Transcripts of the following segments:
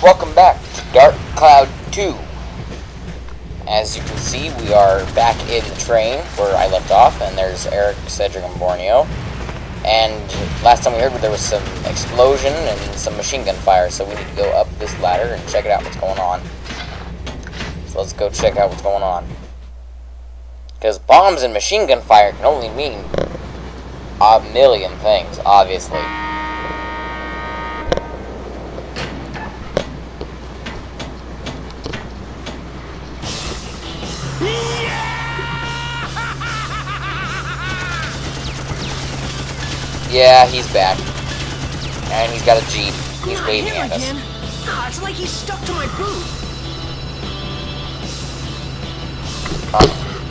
Welcome back to Dark Cloud 2. As you can see, we are back in the train where I left off, and there's Eric, Cedric, and Borneo. And last time we heard there was some explosion and some machine gun fire, so we need to go up this ladder and check it out what's going on. So let's go check out what's going on. Because bombs and machine gun fire can only mean a million things, obviously. Yeah, he's back. And he's got a Jeep. He's waving at us. It's like he's stuck to my boot.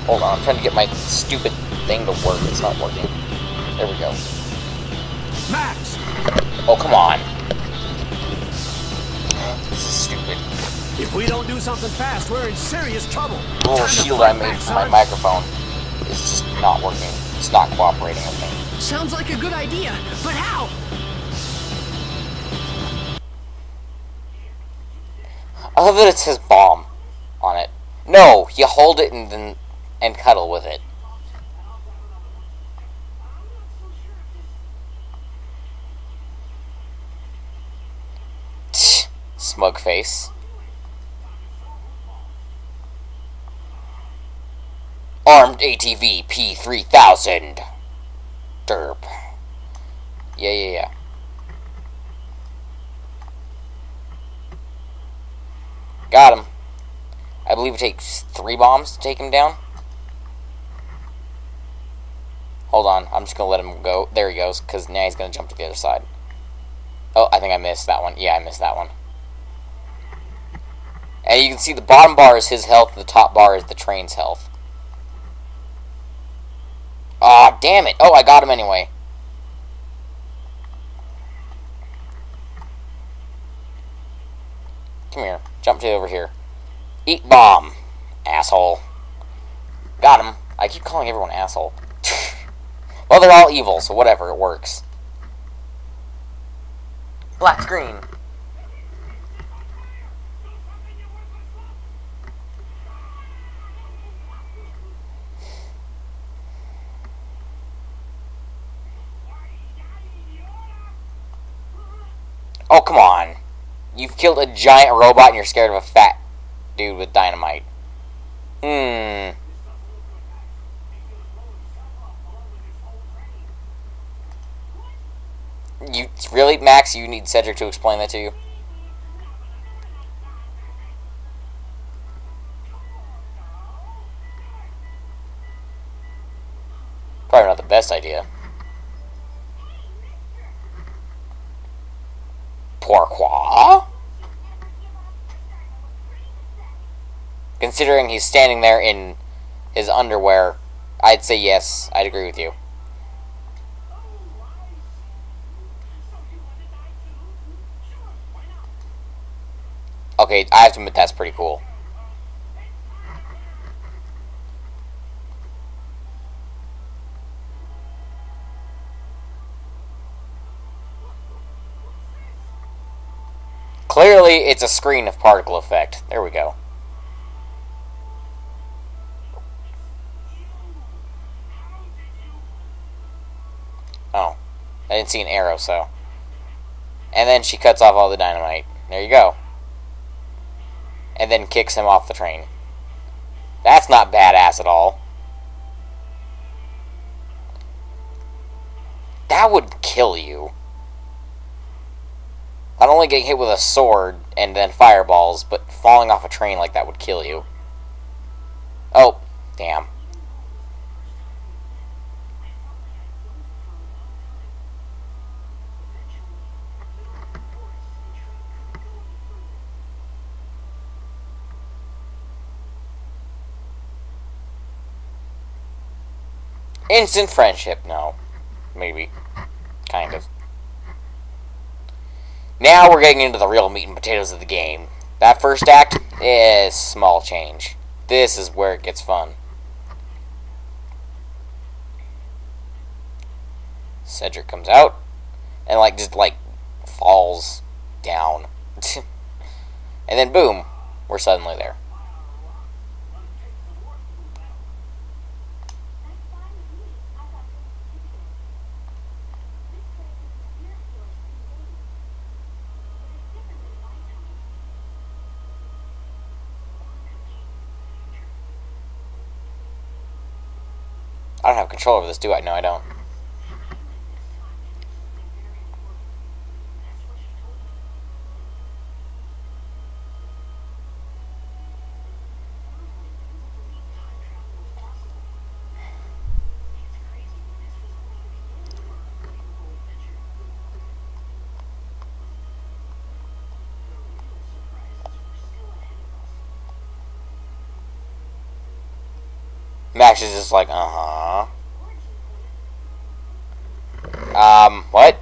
Hold on, I'm trying to get my stupid thing to work. It's not working. There we go. Max! Oh, come on. This is stupid. If we don't do something fast, we're in serious trouble. The little shield I made for my microphone is just not working. It's not cooperating with me. Sounds like a good idea, but how? I love that it says bomb on it. No, you hold it and cuddle with it. Smug face. Armed ATV P3000. Derp. Yeah. Got him. I believe it takes 3 bombs to take him down. Hold on, I'm just gonna let him go. There he goes, because now he's gonna jump to the other side. Oh, I think I missed that one. Yeah, I missed that one. And you can see the bottom bar is his health, and the top bar is the train's health. Aw, damn it. Oh, I got him anyway. Come here. Jump to over here. Eat bomb, asshole. Got him. I keep calling everyone asshole. Well, they're all evil, so whatever, it works. Black screen. Oh, come on. You've killed a giant robot and you're scared of a fat dude with dynamite. You really, Max, you need Cedric to explain that to you? Probably not the best idea. Pourquoi? Considering he's standing there in his underwear, I'd say yes. I'd agree with you. Okay, I have to admit that's pretty cool. Clearly, it's a screen of particle effect. There we go. Oh. I didn't see an arrow, so. And then she cuts off all the dynamite. There you go. And then kicks him off the train. That's not badass at all. That would kill you. Not only getting hit with a sword and then fireballs, but falling off a train like that would kill you. Oh, damn. Instant friendship, no. Maybe. Kind of. Now we're getting into the real meat and potatoes of the game. That first act is small change. This is where it gets fun. Cedric comes out and just falls down. And then boom, we're suddenly there. I don't have control over this, do I? No, I don't. Max is just like, uh-huh. What?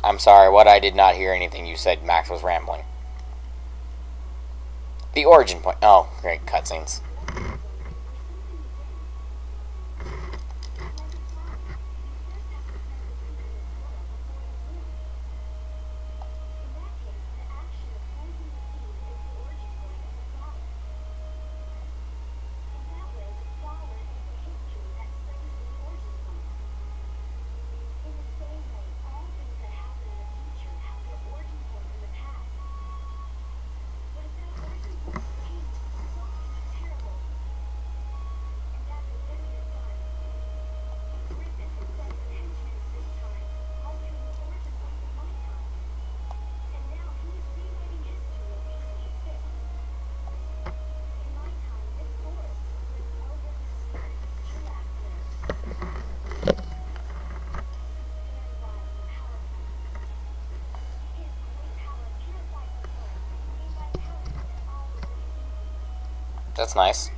I'm sorry, what? I did not hear anything you said. Max was rambling. The origin point. Oh, great cutscenes. That's nice.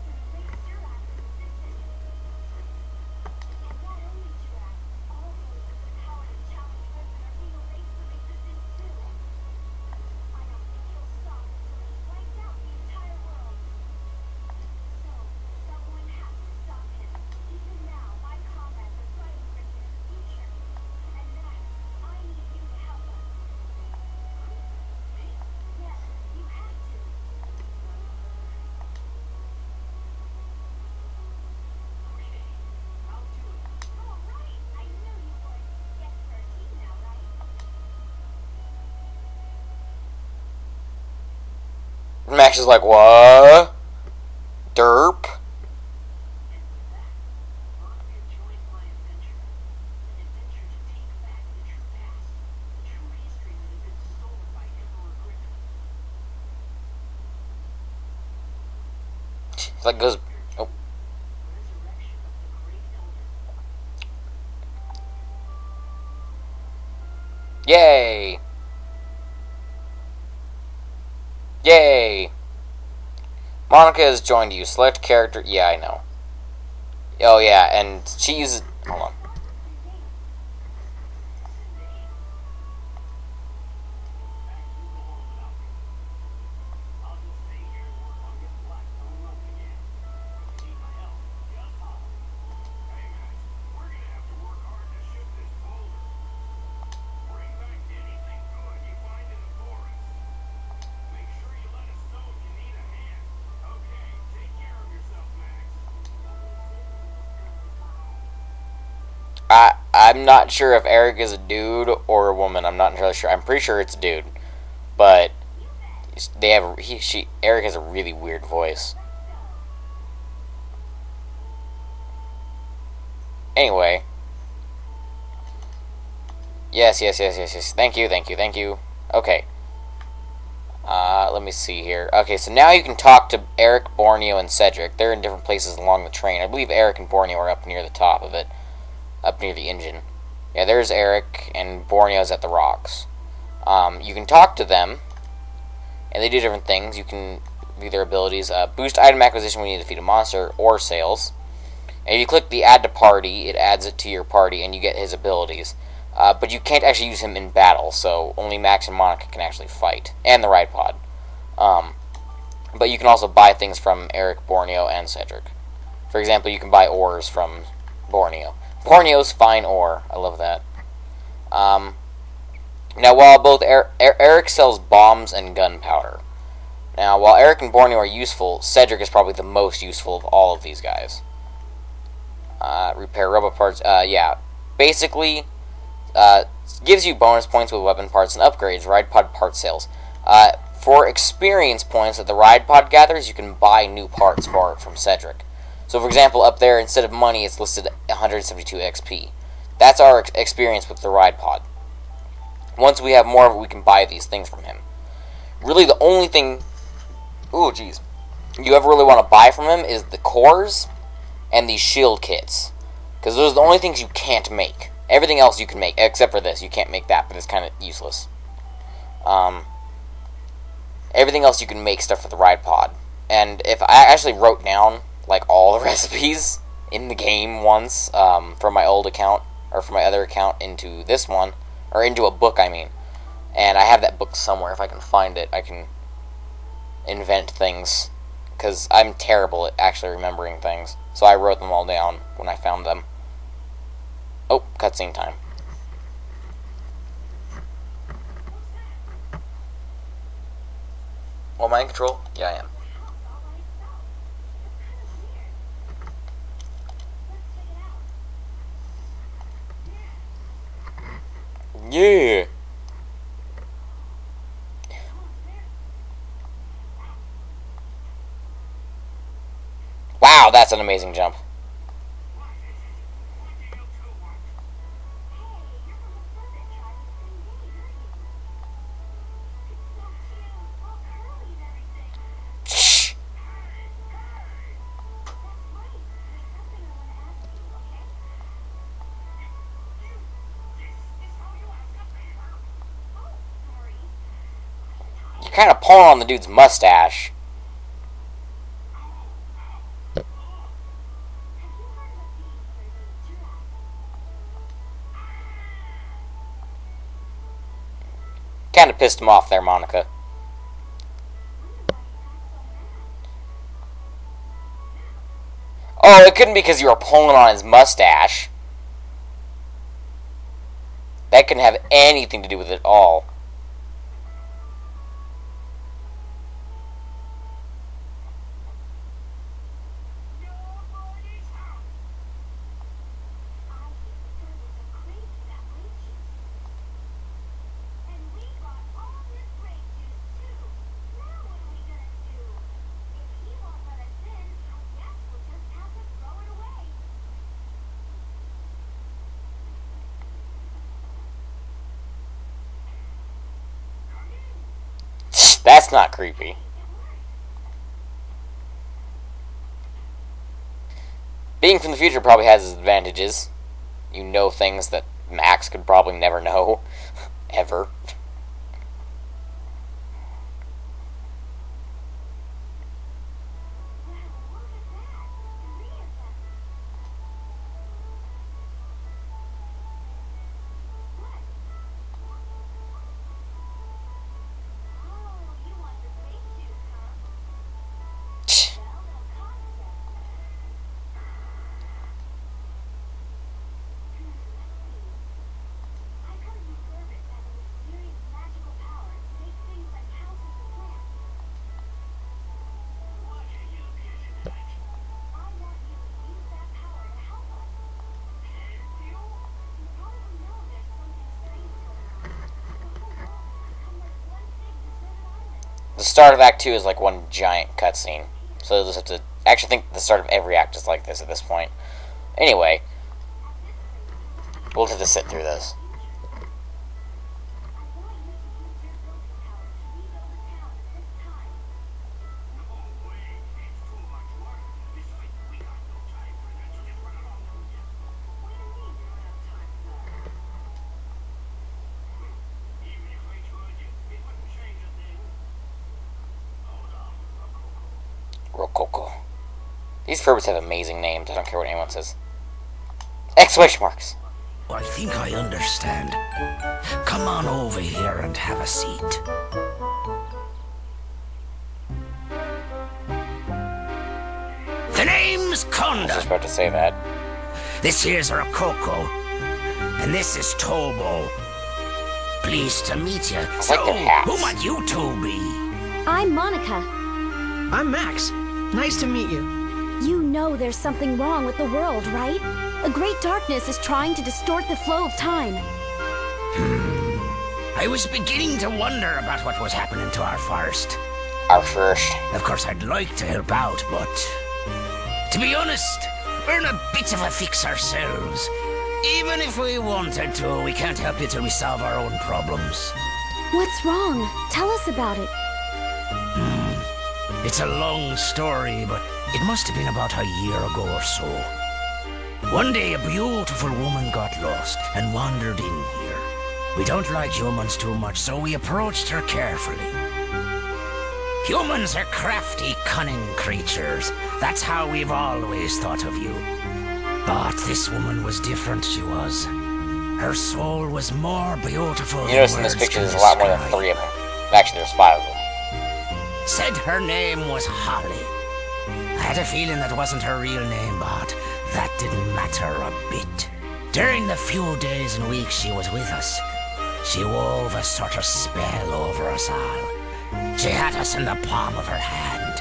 Max is like, what? Derp? Like goes. Oh. Yay! Yay! Monica has joined you. Select character. Yeah, I know. Oh, yeah, and she uses. Hold on. I'm not sure if Eric is a dude or a woman. I'm not entirely sure. I'm pretty sure it's a dude, but they have Eric has a really weird voice. Anyway, yes. Thank you. Okay. Let me see here. Okay, so now you can talk to Eric, Borneo, and Cedric. They're in different places along the train. I believe Eric and Borneo are up near the top of it. Up near the engine. Yeah, there's Eric, and Borneo's at the rocks. You can talk to them, and they do different things. You can view their abilities. Boost item acquisition when you defeat a monster, or sales. And if you click the add to party, it adds it to your party, and you get his abilities. But you can't actually use him in battle, so only Max and Monica can actually fight. And the ride pod. But you can also buy things from Eric, Borneo, and Cedric. For example, you can buy ores from Borneo. Borneo's fine ore. I love that. Now, while both Eric sells bombs and gunpowder. Now, while Eric and Borneo are useful, Cedric is probably the most useful of all of these guys. Repair robot parts. Yeah. Basically, gives you bonus points with weapon parts and upgrades. Ride pod part sales. For experience points that the Ride Pod gathers, you can buy new parts for it from Cedric. So, for example, up there, instead of money, it's listed 172 XP. That's our experience with the Ride Pod. Once we have more of it, we can buy these things from him. Really, the only thing... Ooh, jeez. You ever really want to buy from him is the cores and these shield kits. Because those are the only things you can't make. Everything else you can make, except for this. You can't make that, but it's kind of useless. Everything else you can make stuff for the Ride Pod. And if I actually wrote down, like, all the recipes in the game once, from my old account, or from my other account into this one, or into a book, I mean. And I have that book somewhere. If I can find it, I can invent things. Because I'm terrible at actually remembering things. So I wrote them all down when I found them. Oh, cutscene time. Oh, am I in control? Yeah, I am. Yeah! Wow, that's an amazing jump. You're kind of pulling on the dude's mustache. Kind of pissed him off there, Monica. Oh, it couldn't be because you were pulling on his mustache. That couldn't have anything to do with it at all. That's not creepy. Being from the future probably has its advantages. You know things that Max could probably never know. Ever. The start of Act 2 is like one giant cutscene. So you'll just have to... actually think the start of every act is like this at this point. Anyway. We'll have to sit through this. Rococo. These Furbs have amazing names. I don't care what anyone says. Exclamation marks. I think I understand. Come on over here and have a seat. The name's I was Konda. just about to say that. This here's Rococo. And this is Tobo. Pleased to meet you. like So, their hats. who might you two be? I'm Monica. I'm Max. Nice to meet you. You know there's something wrong with the world, right? A great darkness is trying to distort the flow of time. I was beginning to wonder about what was happening to our forest. Our first. Of course, I'd like to help out, but... to be honest, we're in a bit of a fix ourselves. Even if we wanted to, we can't help you till we solve our own problems. What's wrong? Tell us about it. It's a long story, but it must have been about a year ago or so. One day, a beautiful woman got lost and wandered in here. We don't like humans too much, so we approached her carefully. Humans are crafty, cunning creatures. That's how we've always thought of you. But this woman was different, she was. Her soul was more beautiful. You notice in this picture there's a lot more than 3 of them. Actually, there's 5 of them. Said her name was Holly. I had a feeling that wasn't her real name, but that didn't matter a bit. During the few days and weeks she was with us, she wove a sort of spell over us all. She had us in the palm of her hand.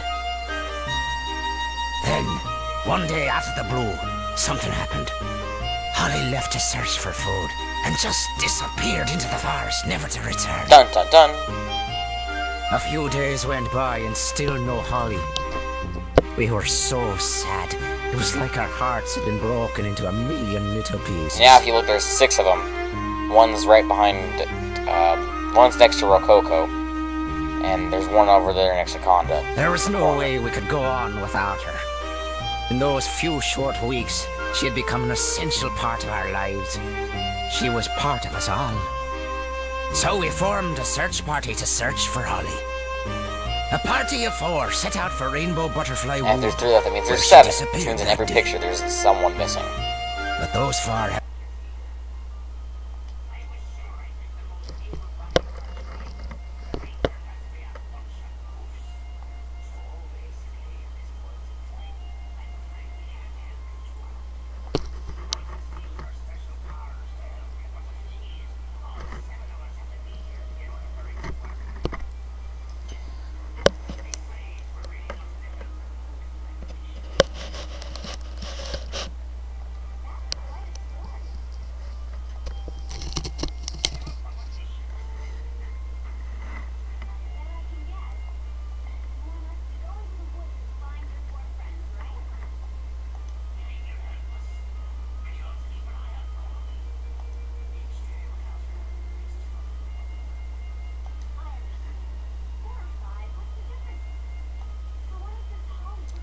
Then, one day out of the blue, something happened. Holly left to search for food and just disappeared into the forest, never to return. Dun dun dun. A few days went by and still no Holly. We were so sad. It was like our hearts had been broken into a million little pieces. Yeah, if you look, there's 6 of them. One's right behind, one's next to Rococo. And there's one over there next to Conda. There was no way we could go on without her. In those few short weeks, she had become an essential part of our lives. She was part of us all. So we formed a search party to search for Holly. A party of 4 set out for Rainbow Butterfly Wood. And if there's 3 left, that means where there's she 7. disappeared Which means in that every day. picture there's someone missing. But those 4 have...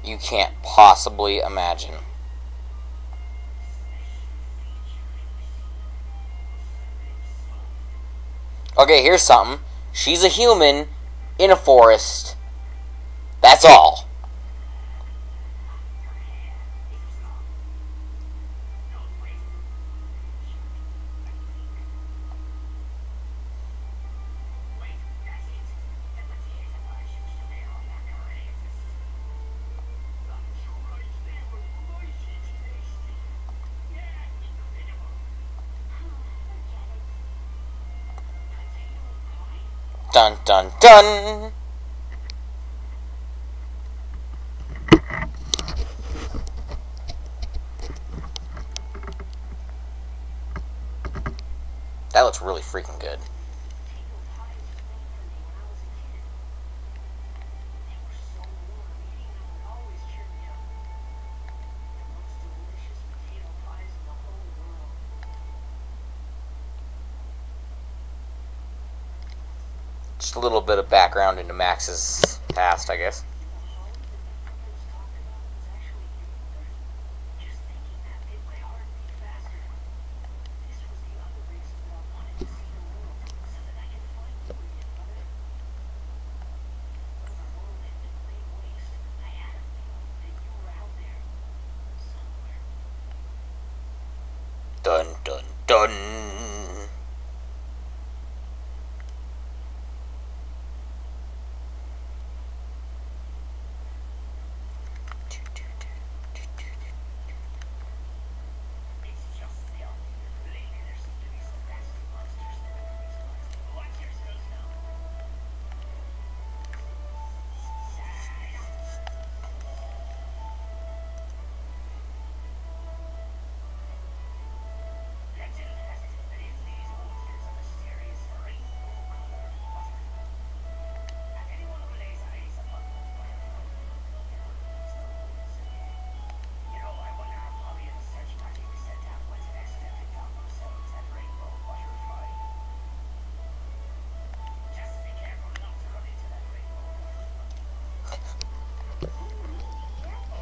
You can't possibly imagine. Okay, here's something. She's a human in a forest. That's all. Dun dun dun! That looks really freaking good. Just a little bit of background into Max's past, I guess. Dun dun dun!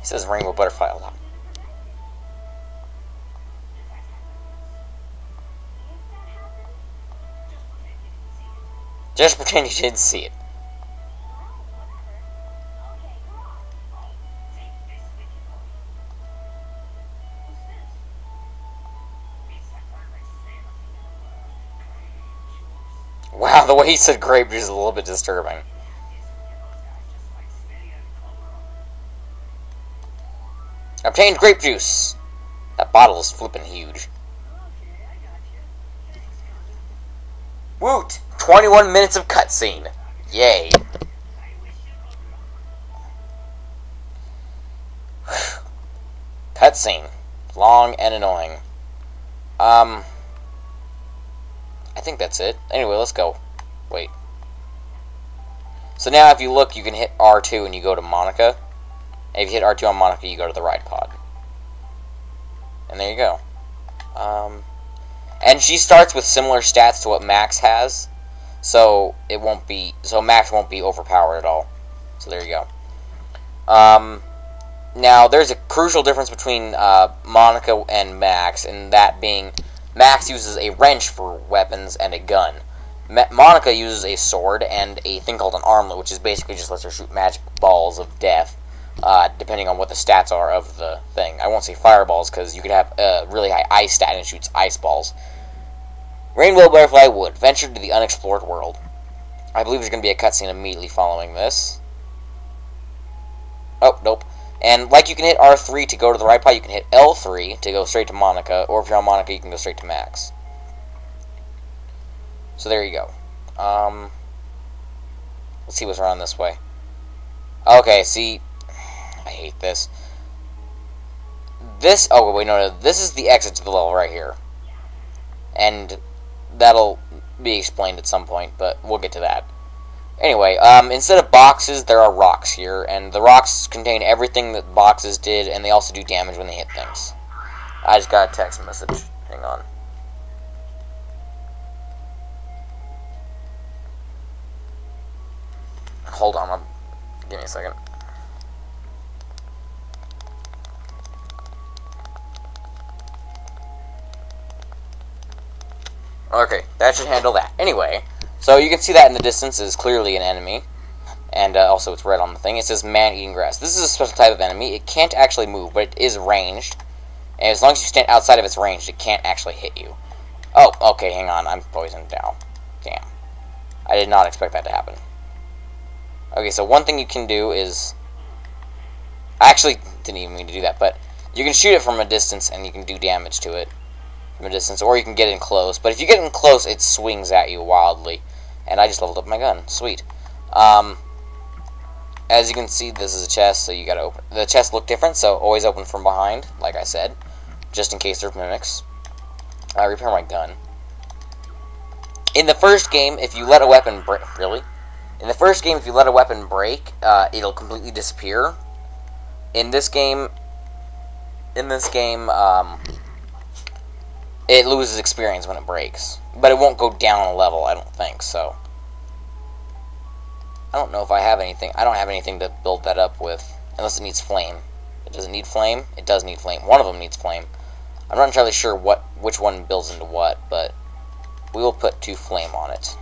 He says rainbow butterfly a lot. Just pretend you didn't see it. Wow, the way he said grape juice is a little bit disturbing. Obtained grape juice. That bottle is flippin' huge. Woot! 21 minutes of cutscene. Yay. Cutscene. Long and annoying. I think that's it. Anyway, let's go. Wait. So now if you look, you can hit R2 and you go to Monica. And if you hit R2 on Monica, you go to the ride pod. And there you go. And she starts with similar stats to what Max has. So it won't be, so Max won't be overpowered at all. So there you go. Now there's a crucial difference between Monica and Max, and that being Max uses a wrench for weapons and a gun. Monica uses a sword and a thing called an armlet, which is basically just lets her shoot magic balls of death, depending on what the stats are of the thing. I won't say fireballs because you could have a really high ice stat and it shoots ice balls. Rainbow Butterfly Wood, ventured to the unexplored world. I believe there's going to be a cutscene immediately following this. Oh, nope. And like you can hit R3 to go to the right pod, you can hit L3 to go straight to Monica, or if you're on Monica, you can go straight to Max. So there you go. Let's see what's around this way. Okay, see, I hate this. This, oh wait, no, this is the exit to the level right here. And that'll be explained at some point, but we'll get to that. Anyway, instead of boxes, there are rocks here, and the rocks contain everything that boxes did, and they also do damage when they hit things. I just got a text message. Hang on. Hold on, give me a second. Okay, that should handle that. Anyway, so you can see that in the distance is clearly an enemy. And also it's red on the thing. It says man-eating grass. This is a special type of enemy. It can't actually move, but it is ranged. And as long as you stand outside of its range, it can't actually hit you. Oh, okay, hang on. I'm poisoned now. Damn. I did not expect that to happen. Okay, so one thing you can do is... I actually didn't even mean to do that, but you can shoot it from a distance and you can do damage to it from a distance, or you can get in close. But if you get in close, it swings at you wildly. And I just leveled up my gun. Sweet. As you can see, this is a chest, so you gotta open. The chests look different, so always open from behind, like I said, just in case there's mimics. Repair my gun. In the first game, if you let a weapon break, In the first game, if you let a weapon break, it'll completely disappear. In this game, it loses experience when it breaks, but it won't go down a level. I don't think so. I don't know if I have anything. I don't have anything to build that up with, unless it needs flame. It doesn't need flame. It does need flame. One of them needs flame. I'm not entirely sure which one builds into what, but we will put 2 flame on it.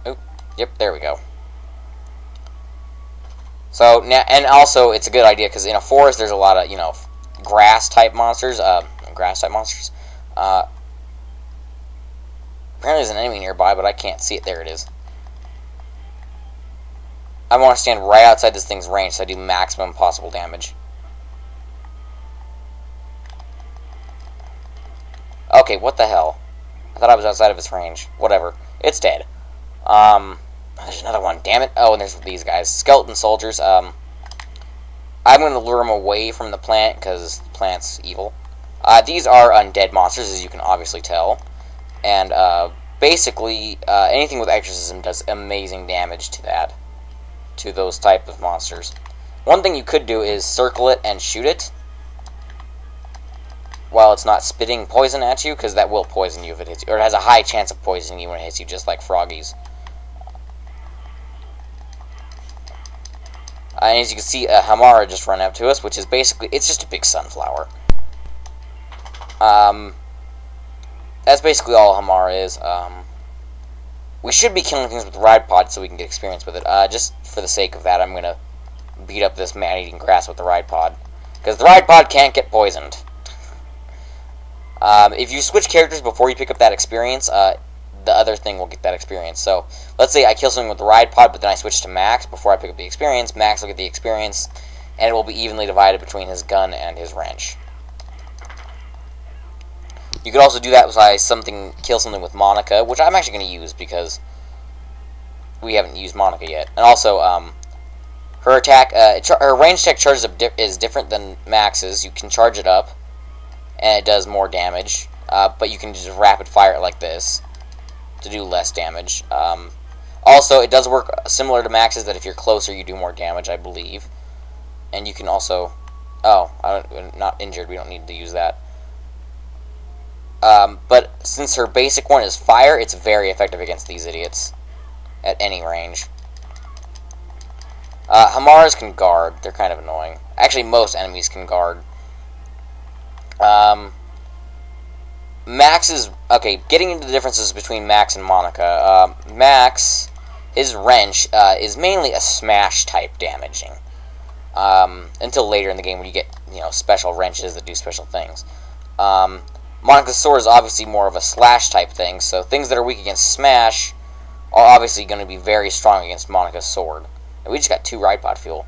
Oh, yep, there we go. So now, and also it's a good idea because in a forest there's a lot of grass type monsters. Apparently there's an enemy nearby, but I can't see it. There it is. I want to stand right outside this thing's range so I do maximum possible damage. Okay, what the hell? I thought I was outside of its range. Whatever. It's dead. There's another one. Damn it. Oh, and there's these guys. Skeleton soldiers. I'm going to lure them away from the plant because the plant's evil. These are undead monsters, as you can obviously tell. And basically, anything with exorcism does amazing damage to those type of monsters. One thing you could do is circle it and shoot it while it's not spitting poison at you, because that will poison you if it hits you. Or it has a high chance of poisoning you when it hits you, just like froggies. And as you can see, Hamara just run up to us, which is basically, it's just a big sunflower. That's basically all Hamara is. We should be killing things with the ride pod so we can get experience with it. Just for the sake of that, I'm going to beat up this man-eating grass with the ride pod. Because the ride pod can't get poisoned. If you switch characters before you pick up that experience, the other thing will get that experience. So, let's say I kill something with the ride pod, but then I switch to Max before I pick up the experience. Max will get the experience, and it will be evenly divided between his gun and his wrench. You could also do that by kill something with Monica, which I'm actually going to use because we haven't used Monica yet. And also, her attack, her range check charge is different than Max's. You can charge it up, and it does more damage, but you can just rapid fire it like this to do less damage. Also, it does work similar to Max's, that if you're closer, you do more damage, I believe. And you can also... Oh, I'm not injured, we don't need to use that. But since her basic one is fire, it's very effective against these idiots at any range. Hamaras can guard. They're kind of annoying. Actually, most enemies can guard. Max is... Okay, getting into the differences between Max and Monica. Max, his wrench, is mainly a smash-type damaging. Until later in the game when you get, special wrenches that do special things. Monica's sword is obviously more of a slash-type thing, so things that are weak against smash are obviously going to be very strong against Monica's sword. And we just got 2 ride pod fuel.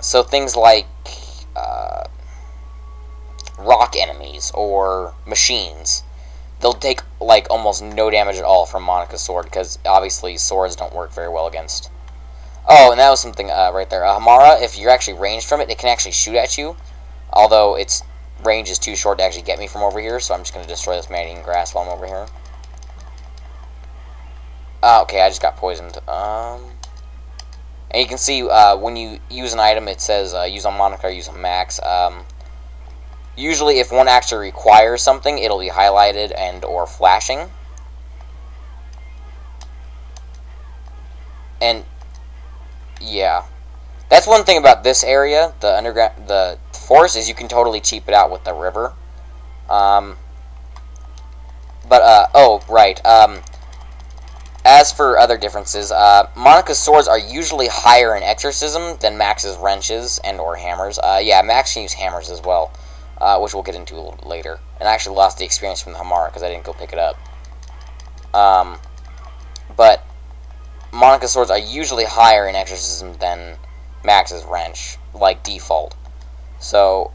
So things like... rock enemies or machines, they'll take like almost no damage at all from Monica's sword because obviously swords don't work very well against. Oh, and that was something right there. Hamara, if you're actually ranged from it, it can actually shoot at you, although its range is too short to actually get me from over here, so I'm just going to destroy this man-eating grass while I'm over here. Okay, I just got poisoned. And you can see when you use an item, it says use on Monica or use on Max. Usually, if one actually requires something, it'll be highlighted and or flashing. And yeah, that's one thing about this area, the forest, is you can totally cheap it out with the river. Oh right. As for other differences, Monica's swords are usually higher in exorcism than Max's wrenches and or hammers. Yeah, Max can use hammers as well. Which we'll get into a little bit later. And I actually lost the experience from the Hamara because I didn't go pick it up. But Monica's swords are usually higher in exorcism than Max's wrench, like default. So,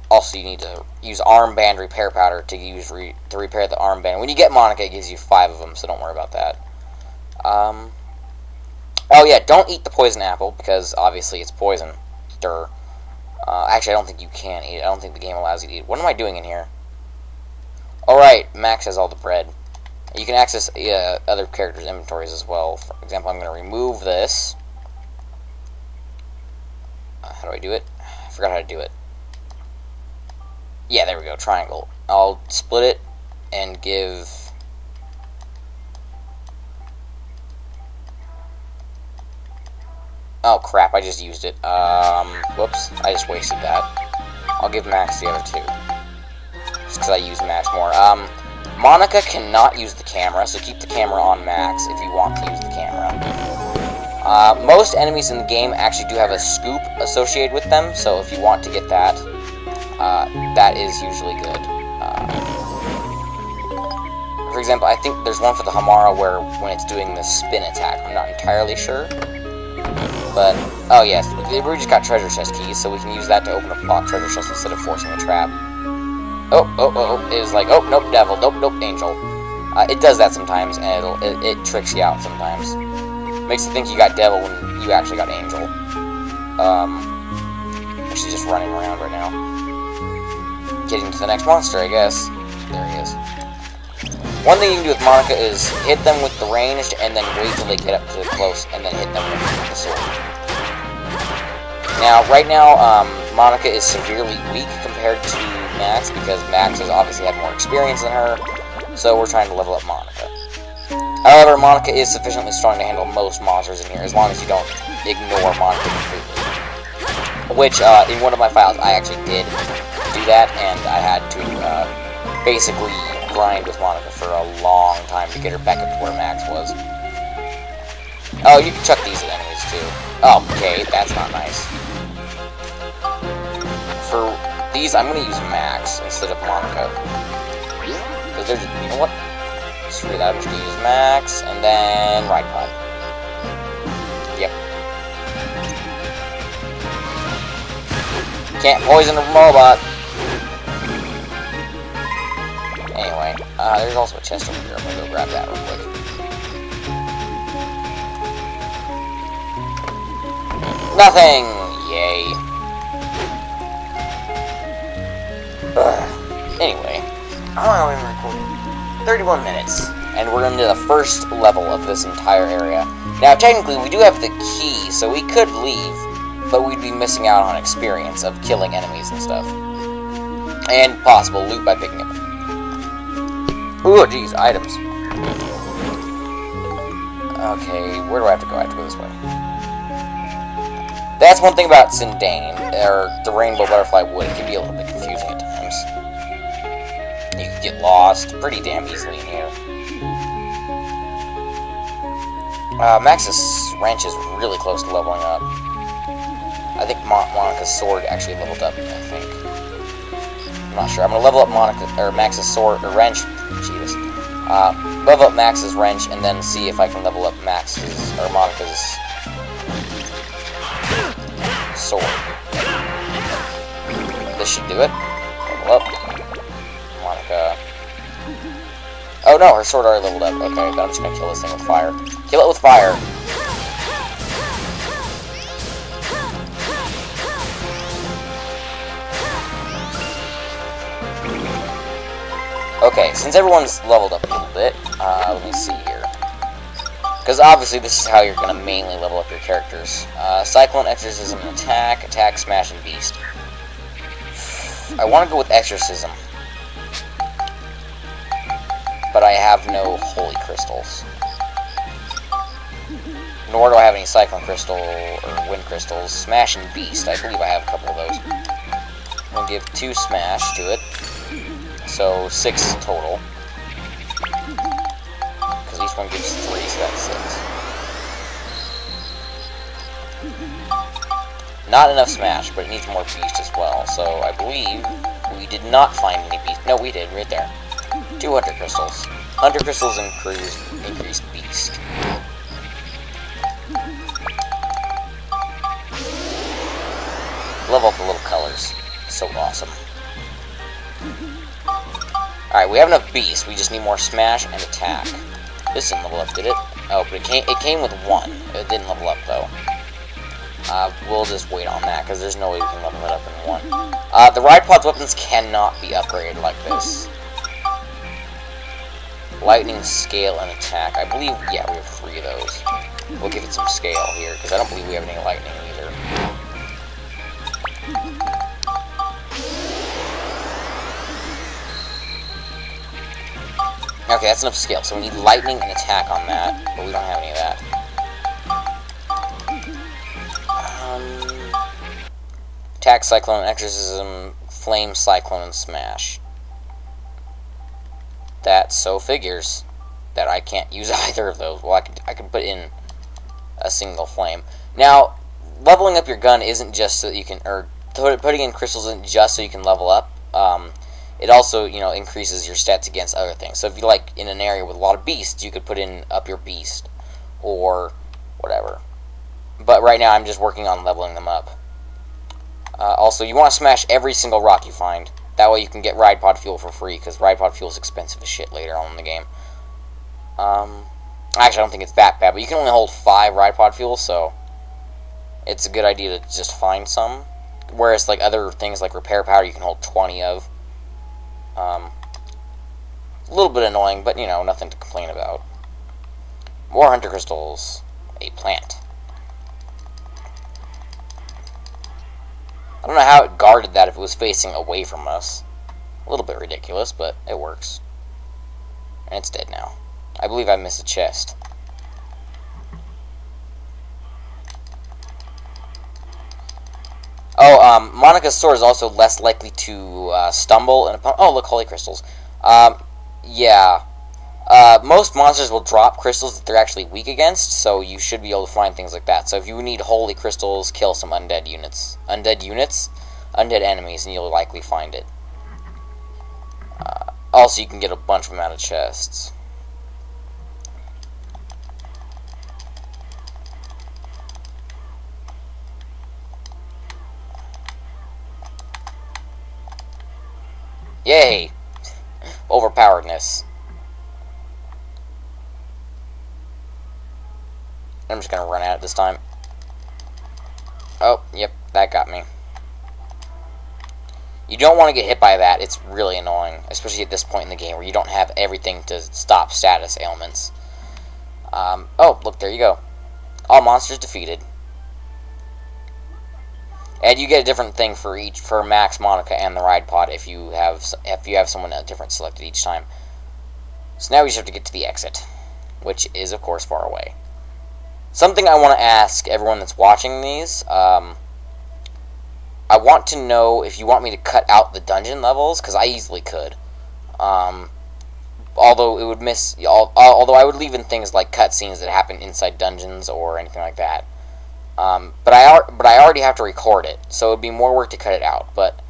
also you need to use armband repair powder to repair the armband. When you get Monica, it gives you 5 of them, so don't worry about that. Oh yeah, don't eat the poison apple because obviously it's poison. Durr. Actually, I don't think you can eat it. I don't think the game allows you to eat it. What am I doing in here? Alright, Max has all the bread. You can access other characters' inventories as well. For example, I'm going to remove this. How do I do it? I forgot how to do it. Yeah, there we go. Triangle. I'll split it and give... Oh crap, I just used it. Whoops, I just wasted that. I'll give Max the other 2. Just because I use Max more. Monica cannot use the camera, so keep the camera on Max if you want to use the camera. Most enemies in the game actually do have a scoop associated with them, so if you want to get that, that is usually good. For example, I think there's one for the Hamara where when it's doing the spin attack, I'm not entirely sure. But, oh yes, we just got treasure chest keys, so we can use that to open up locked treasure chests instead of forcing a trap. Oh, it was like, oh, nope, devil, nope, angel. It does that sometimes, and it tricks you out sometimes. Makes you think you got devil when you actually got angel. Actually just running around right now. Getting to the next monster, I guess. There he is. One thing you can do with Monica is hit them with the ranged, and then wait till they get up to close, and then hit them with the sword. Now, right now, Monica is severely weak compared to Max, because Max has obviously had more experience than her, so we're trying to level up Monica. However, Monica is sufficiently strong to handle most monsters in here, as long as you don't ignore Monica completely. Which, in one of my files, I actually did do that, and I had to, basically grind with Monica for a long time to get her back up to where Max was. Oh, you can chuck these at enemies, too. Oh, okay, that's not nice. For these, I'm gonna use Max instead of Monica. Because there's, you know what? Screw that, I'm just gonna use Max, and then Ride Pod. Yep. Can't poison a robot. Anyway, there's also a chest over here. I'm gonna go grab that real quick. Nothing! Yay. Anyway, how long have we been recording? 31 minutes. And we're into the first level of this entire area. Now, technically, we do have the key, so we could leave, but we'd be missing out on experience of killing enemies and stuff. And possible loot by picking up. Ooh, geez, items. Okay, where do I have to go? I have to go this way. That's one thing about Sindane, or the Rainbow Butterfly Wood. It can be a little bit confusing at times. You can get lost pretty damn easily in here. Max's wrench is really close to leveling up. I think Monica's sword actually leveled up, I think. I'm not sure. I'm gonna level up Max's sword, or wrench. Jesus. Level up Max's wrench, and then see if I can level up Max's, or Monica's sword. This should do it. Level up. Monica. Oh no, her sword already leveled up. Okay, then I'm just gonna kill this thing with fire. Kill it with fire. Okay, since everyone's leveled up a little bit, let me see here. Because obviously this is how you're going to mainly level up your characters. Cyclone, Exorcism, Attack, Smash, and Beast. I want to go with Exorcism. But I have no Holy Crystals. Nor do I have any Cyclone Crystal or Wind Crystals. Smash and Beast, I believe I have a couple of those. I'm going to give 2 Smash to it. So 6 total. Because each one gives 3, so that's 6. Not enough Smash, but it needs more Beast as well. So I believe we did not find any Beast. No, we did, right there. 2 Hunter Crystals. Hunter Crystals increase Beast. Level up the little colors. So awesome. Alright, we have enough Beast. We just need more Smash and Attack. This didn't level up, did it? Oh, but it came with 1. It didn't level up, though. We'll just wait on that, because there's no way we can level it up in 1. The Ride Pod's weapons cannot be upgraded like this. Lightning, Scale, and Attack. I believe, yeah, we have 3 of those. We'll give it some Scale here, because I don't believe we have any Lightning either. Okay, that's enough Scale, so we need Lightning and Attack on that, but we don't have any of that. Attack, Cyclone, Exorcism, Flame, Cyclone, and Smash. That so figures that I can't use either of those. Well, I can put in a single Flame. Now, leveling up your gun isn't just so that you can, or putting in crystals isn't just so you can level up. It also, you know, increases your stats against other things. So if you like in an area with a lot of beasts, you could put in up your beast or whatever. But right now I'm just working on leveling them up. Also, you want to smash every single rock you find. That way you can get Ride Pod Fuel for free, because Ride Pod Fuel is expensive as shit later on in the game. Actually, I don't think it's that bad, but you can only hold 5 Ride Pod Fuel, so it's a good idea to just find some. Whereas, like, other things like Repair Powder, you can hold 20 of. A little bit annoying, but, you know, nothing to complain about. More Hunter Crystals. A plant. I don't know how it guarded that if it was facing away from us. A little bit ridiculous, but it works. And it's dead now. I believe I missed a chest. Oh, Monica's sword is also less likely to stumble and upon. Oh, look, holy crystals. Yeah. Most monsters will drop crystals that they're actually weak against, so you should be able to find things like that. So if you need holy crystals, kill some undead units, undead enemies, and you'll likely find it. Also, you can get a bunch of them out of chests. Yay! Overpoweredness. I'm just gonna run at it this time. Oh, yep, that got me. You don't want to get hit by that. It's really annoying, especially at this point in the game where you don't have everything to stop status ailments. Oh, look, there you go. All monsters defeated. And you get a different thing for Max, Monica, and the ride pod if you have someone different selected each time. So now we just have to get to the exit, which is of course far away. Something I want to ask everyone that's watching these, I want to know if you want me to cut out the dungeon levels, because I easily could. Although it would although I would leave in things like cutscenes that happen inside dungeons or anything like that. But I already have to record it, so it would be more work to cut it out. But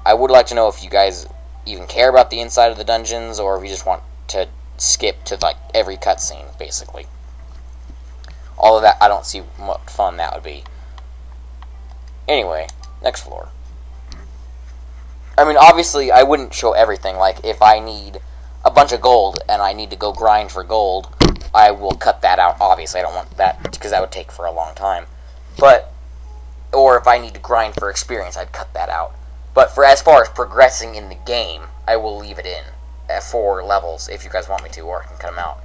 I would like to know if you guys even care about the inside of the dungeons, or if you just want to skip to like every cutscene, basically. All of that, I don't see what fun that would be. Anyway, next floor. I mean, obviously, I wouldn't show everything. Like, if I need a bunch of gold and I need to go grind for gold, I will cut that out. Obviously, I don't want that because that would take for a long time. But, or if I need to grind for experience, I'd cut that out. But for as far as progressing in the game, I will leave it in at 4 levels if you guys want me to, or I can cut them out.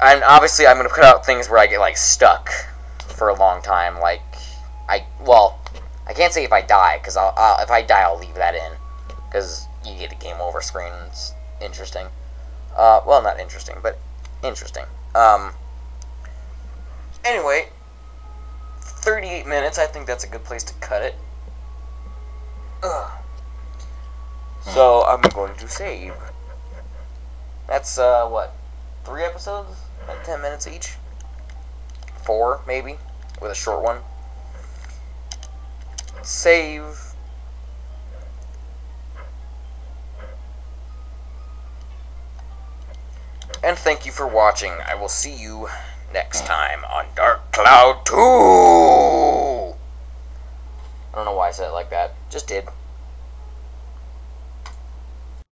And obviously, I'm going to cut out things where I get like stuck for a long time. Like, I can't say if I die, because if I die, I'll leave that in, because you get a game over screen. And it's interesting. Well, not interesting, but interesting. Anyway, 38 minutes. I think that's a good place to cut it. Ugh. So I'm going to save. That's what, 3 episodes? Like 10 minutes each? 4, maybe, with a short one. Save. And thank you for watching. I will see you next time on Dark Cloud 2! I don't know why I said it like that. Just did.